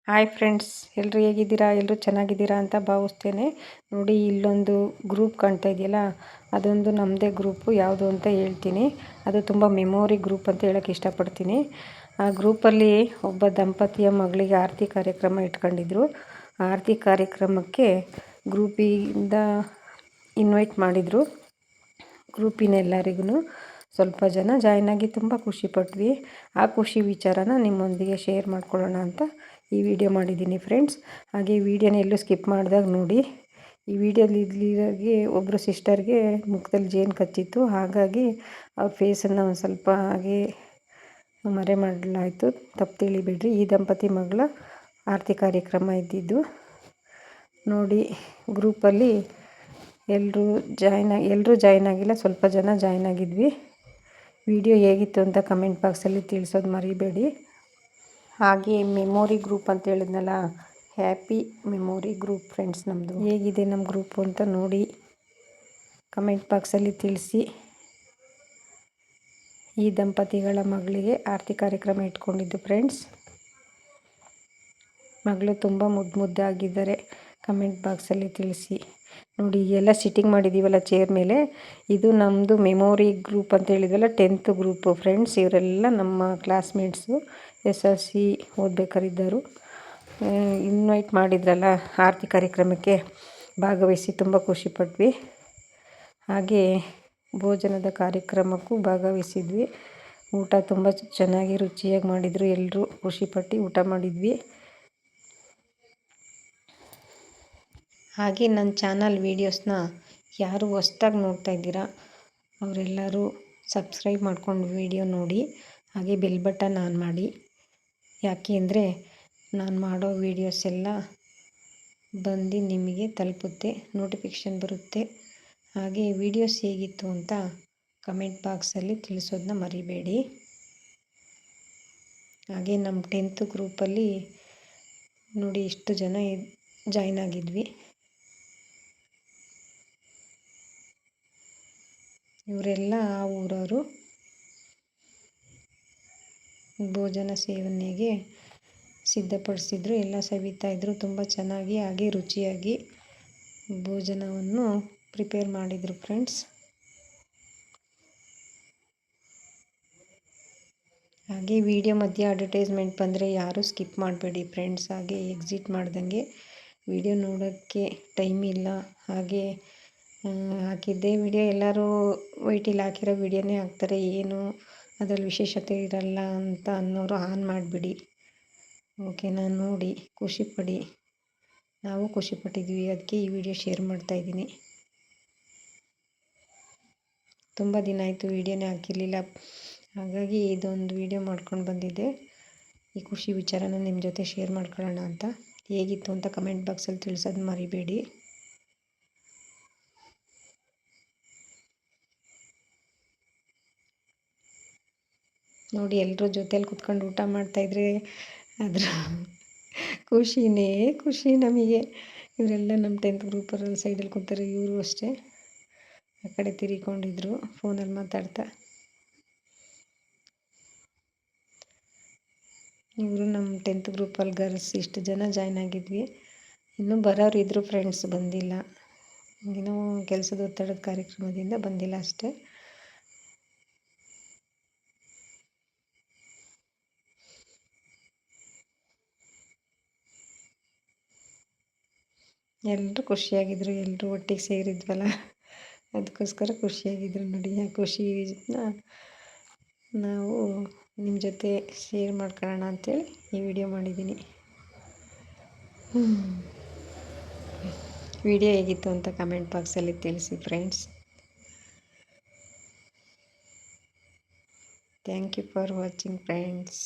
Hi friends, ಎಲ್ಲರೂ ಹೇಗಿದ್ದೀರಾ? ಎಲ್ಲರೂ ಚೆನ್ನಾಗಿದ್ದೀರಾ ಅಂತ ಭಾವಿಸ್ತೇನೆ. ನೋಡಿ, ಇಲ್ಲೊಂದು ಗ್ರೂಪ್ ಕಾಣ್ತಾ ಇದೆಯಲ್ಲ, ಅದೊಂದು ನಮ್ಮದೇ ಗ್ರೂಪು. ಯಾವುದು ಅಂತ ಹೇಳ್ತೀನಿ. ಅದು ತುಂಬ ಮೆಮೊರಿ ಗ್ರೂಪ್ ಅಂತ ಹೇಳೋಕ್ಕೆ ಇಷ್ಟಪಡ್ತೀನಿ. ಆ ಗ್ರೂಪಲ್ಲಿ ಒಬ್ಬ ದಂಪತಿಯ ಮಗಳಿಗೆ ಆರತಿ ಕಾರ್ಯಕ್ರಮ ಇಟ್ಕೊಂಡಿದ್ರು. ಆರತಿ ಕಾರ್ಯಕ್ರಮಕ್ಕೆ ಗ್ರೂಪಿಂದ ಇನ್ವೈಟ್ ಮಾಡಿದರು. ಗ್ರೂಪಿನೆಲ್ಲರಿಗೂ ಸ್ವಲ್ಪ ಜನ ಜಾಯ್ನ್ ಆಗಿ ತುಂಬ ಖುಷಿಪಟ್ವಿ. ಆ ಖುಷಿ ವಿಚಾರನ ನಿಮ್ಮೊಂದಿಗೆ ಶೇರ್ ಮಾಡ್ಕೊಳ್ಳೋಣ ಅಂತ ಈ ವಿಡಿಯೋ ಮಾಡಿದ್ದೀನಿ ಫ್ರೆಂಡ್ಸ್. ಹಾಗೆ ಈ ವಿಡಿಯೋನ ಎಲ್ಲೂ ಸ್ಕಿಪ್ ಮಾಡಿದಾಗ ನೋಡಿ. ಈ ವಿಡಿಯೋಲಿ ಒಬ್ಬರು ಸಿಸ್ಟರ್ಗೆ ಮುಖದಲ್ಲಿ ಜೇನು ಕಚ್ಚಿತ್ತು. ಹಾಗಾಗಿ ಅವ್ರ ಫೇಸನ್ನು ಒಂದು ಸ್ವಲ್ಪ ಹಾಗೆ ಮರೆ ಮಾಡಲಾಯಿತು. ತಪ್ಪು ತಿಳಿಬೇಡ್ರಿ. ಈ ದಂಪತಿ ಮಗಳ ಆರತಿ ಕಾರ್ಯಕ್ರಮ ಇದ್ದಿದ್ದು ನೋಡಿ. ಗ್ರೂಪಲ್ಲಿ ಎಲ್ಲರೂ ಜಾಯ್ನ್ ಆಗಿಲ್ಲ, ಸ್ವಲ್ಪ ಜನ ಜಾಯ್ನ್ ಆಗಿದ್ವಿ. ವಿಡಿಯೋ ಹೇಗಿತ್ತು ಅಂತ ಕಮೆಂಟ್ ಬಾಕ್ಸಲ್ಲಿ ತಿಳಿಸೋದು ಮರಿಬೇಡಿ. ಹಾಗೆ ಮೆಮೊರಿ ಗ್ರೂಪ್ ಅಂತ ಹೇಳಿದ್ನಲ್ಲ, ಹ್ಯಾಪಿ ಮೆಮೊರಿ ಗ್ರೂಪ್ ಫ್ರೆಂಡ್ಸ್ ನಮ್ಮದು. ಹೇಗಿದೆ ನಮ್ಮ ಗ್ರೂಪು ಅಂತ ನೋಡಿ ಕಮೆಂಟ್ ಬಾಕ್ಸಲ್ಲಿ ತಿಳಿಸಿ. ಈ ದಂಪತಿಗಳ ಮಗಳಿಗೆ ಆರತಿ ಕಾರ್ಯಕ್ರಮ ಇಟ್ಕೊಂಡಿದ್ದು ಫ್ರೆಂಡ್ಸ್. ಮಗಳು ತುಂಬ ಮುದ್ದಾಗಿದ್ದಾರೆ. ಕಮೆಂಟ್ ಬಾಕ್ಸಲ್ಲಿ ತಿಳಿಸಿ. ನೋಡಿ, ಎಲ್ಲ ಸಿಟ್ಟಿಂಗ್ ಮಾಡಿದ್ದೀವಲ್ಲ ಚೇರ್ ಮೇಲೆ, ಇದು ನಮ್ಮದು ಮೆಮೊರಿ ಗ್ರೂಪ್ ಅಂತ ಹೇಳಿದ್ವಲ್ಲ, 10th ಗ್ರೂಪು ಫ್ರೆಂಡ್ಸ್. ಇವರೆಲ್ಲ ನಮ್ಮ ಕ್ಲಾಸ್ಮೇಟ್ಸು, SLC ಓದಬೇಕಾರಿದ್ದರು. ಇನ್ವೈಟ್ ಮಾಡಿದ್ರಲ್ಲ ಆರತಿ ಕಾರ್ಯಕ್ರಮಕ್ಕೆ ಭಾಗವಹಿಸಿ ತುಂಬ ಖುಷಿಪಟ್ವಿ. ಹಾಗೆ ಭೋಜನದ ಕಾರ್ಯಕ್ರಮಕ್ಕೂ ಭಾಗವಹಿಸಿದ್ವಿ. ಊಟ ತುಂಬ ಚೆನ್ನಾಗಿ ರುಚಿಯಾಗಿ ಮಾಡಿದರು. ಎಲ್ಲರೂ ಖುಷಿಪಟ್ಟು ಊಟ ಮಾಡಿದ್ವಿ. ಹಾಗೆ ನನ್ನ ಚಾನಲ್ ವೀಡಿಯೋಸ್ನ ಯಾರು ಹೊಸ್ದಾಗಿ ನೋಡ್ತಾ ಇದ್ದೀರಾ ಅವರೆಲ್ಲರೂ ಸಬ್ಸ್ಕ್ರೈಬ್ ಮಾಡ್ಕೊಂಡು ವಿಡಿಯೋ ನೋಡಿ. ಹಾಗೆ ಬೆಲ್ ಬಟನ್ ಆನ್ ಮಾಡಿ. ಯಾಕೆ ಅಂದರೆ ನಾನು ಮಾಡೋ ವೀಡಿಯೋಸ್ ಎಲ್ಲ ಬಂದು ನಿಮಗೆ ತಲುಪುತ್ತೆ, ನೋಟಿಫಿಕೇಷನ್ ಬರುತ್ತೆ. ಹಾಗೆ ವೀಡಿಯೋಸ್ ಹೇಗಿತ್ತು ಅಂತ ಕಮೆಂಟ್ ಬಾಕ್ಸಲ್ಲಿ ತಿಳಿಸೋದನ್ನ ಮರಿಬೇಡಿ. ಹಾಗೆ ನಮ್ಮ 10th ಗ್ರೂಪಲ್ಲಿ ನೋಡಿ ಇಷ್ಟು ಜನ ಜಾಯ್ನ್ ಆಗಿದ್ವಿ. ಇವರೆಲ್ಲ ಆ ಊರವರು. ಭೋಜನ ಸೇವನೆಗೆ ಸಿದ್ಧಪಡಿಸಿದ್ರು, ಎಲ್ಲ ಸವಿತಾಯಿದ್ರು ತುಂಬ ಚೆನ್ನಾಗಿ. ಹಾಗೆ ರುಚಿಯಾಗಿ ಭೋಜನವನ್ನು ಪ್ರಿಪೇರ್ ಮಾಡಿದರು ಫ್ರೆಂಡ್ಸ್. ಹಾಗೆ ವಿಡಿಯೋ ಮಧ್ಯೆ ಅಡ್ವರ್ಟೈಸ್ಮೆಂಟ್ ಬಂದರೆ ಯಾರೂ ಸ್ಕಿಪ್ ಮಾಡಬೇಡಿ ಫ್ರೆಂಡ್ಸ್. ಹಾಗೆ ಎಕ್ಸಿಟ್ ಮಾಡ್ದಂಗೆ. ವಿಡಿಯೋ ನೋಡೋಕ್ಕೆ ಟೈಮ್ ಇಲ್ಲ. ಹಾಗೆ ಹಾಕಿದ್ದೇ ವಿಡಿಯೋ ಎಲ್ಲರೂ ವೈಟಿಲ್ಲಿ ಹಾಕಿರೋ ವಿಡಿಯೋನೇ ಹಾಕ್ತಾರೆ, ಏನು ಅದರಲ್ಲಿ ವಿಶೇಷತೆ ಇರಲ್ಲ ಅಂತ ಅನ್ನೋರು ಆನ್ ಮಾಡಿಬಿಡಿ. ಓಕೆನಾ? ನೋಡಿ ಖುಷಿಪಡಿ. ನಾವು ಖುಷಿಪಟ್ಟಿದ್ವಿ, ಅದಕ್ಕೆ ಈ ವಿಡಿಯೋ ಶೇರ್ ಮಾಡ್ತಾಯಿದ್ದೀನಿ. ತುಂಬ ದಿನ ಆಯಿತು ವಿಡಿಯೋನೇ ಹಾಕಿರಲಿಲ್ಲ, ಹಾಗಾಗಿ ಇದೊಂದು ವಿಡಿಯೋ ಮಾಡ್ಕೊಂಡು ಬಂದಿದ್ದೆ. ಈ ಖುಷಿ ವಿಚಾರನ ನಿಮ್ಮ ಜೊತೆ ಶೇರ್ ಮಾಡ್ಕೊಳ್ಳೋಣ ಅಂತ. ಹೇಗಿತ್ತು ಅಂತ ಕಮೆಂಟ್ ಬಾಕ್ಸಲ್ಲಿ ತಿಳಿಸೋದು ಮರಿಬೇಡಿ. ನೋಡಿ, ಎಲ್ಲರೂ ಜೊತೆಯಲ್ಲಿ ಕುತ್ಕೊಂಡು ಊಟ ಮಾಡ್ತಾಯಿದ್ರೆ ಅದರ ಖುಷಿನೇ ಖುಷಿ ನಮಗೆ. ಇವರೆಲ್ಲ ನಮ್ಮ 10th ಗ್ರೂಪಲ್ಲಿ ಸೈಡಲ್ಲಿ ಕೂತಾರೆ. ಇವರು ಅಷ್ಟೇ ಆ ಕಡೆ ತಿರ್ಕೊಂಡಿದ್ರು ಫೋನಲ್ಲಿ ಮಾತಾಡ್ತಾ. ಇವರು ನಮ್ಮ 10th ಗ್ರೂಪಲ್ಲಿ ಗರ್ಲ್ಸ್. ಇಷ್ಟು ಜನ ಜಾಯ್ನ್ ಆಗಿದ್ವಿ. ಇನ್ನೂ ಬರೋರು ಇದ್ದರು ಫ್ರೆಂಡ್ಸ್, ಬಂದಿಲ್ಲ. ಏನೋ ಕೆಲಸದ ಒತ್ತಡದ ಕಾರ್ಯಕ್ರಮದಿಂದ ಬಂದಿಲ್ಲ ಅಷ್ಟೇ. ಎಲ್ಲರೂ ಖುಷಿಯಾಗಿದ್ದರು. ಎಲ್ಲರೂ ಒಟ್ಟಿಗೆ ಸೇರಿದ್ವಲ್ಲ, ಅದಕ್ಕೋಸ್ಕರ ಖುಷಿಯಾಗಿದ್ದರು. ನೋಡಿ, ಆ ಖುಷಿನ ನಾವು ನಿಮ್ಮ ಜೊತೆ ಶೇರ್ ಮಾಡ್ಕೊಳ್ಳೋಣ ಅಂಥೇಳಿ ಈ ವಿಡಿಯೋ ಮಾಡಿದ್ದೀನಿ. ವಿಡಿಯೋ ಹೇಗಿತ್ತು ಅಂತ ಕಮೆಂಟ್ ಬಾಕ್ಸಲ್ಲಿ ತಿಳಿಸಿ friends. Thank you for watching friends.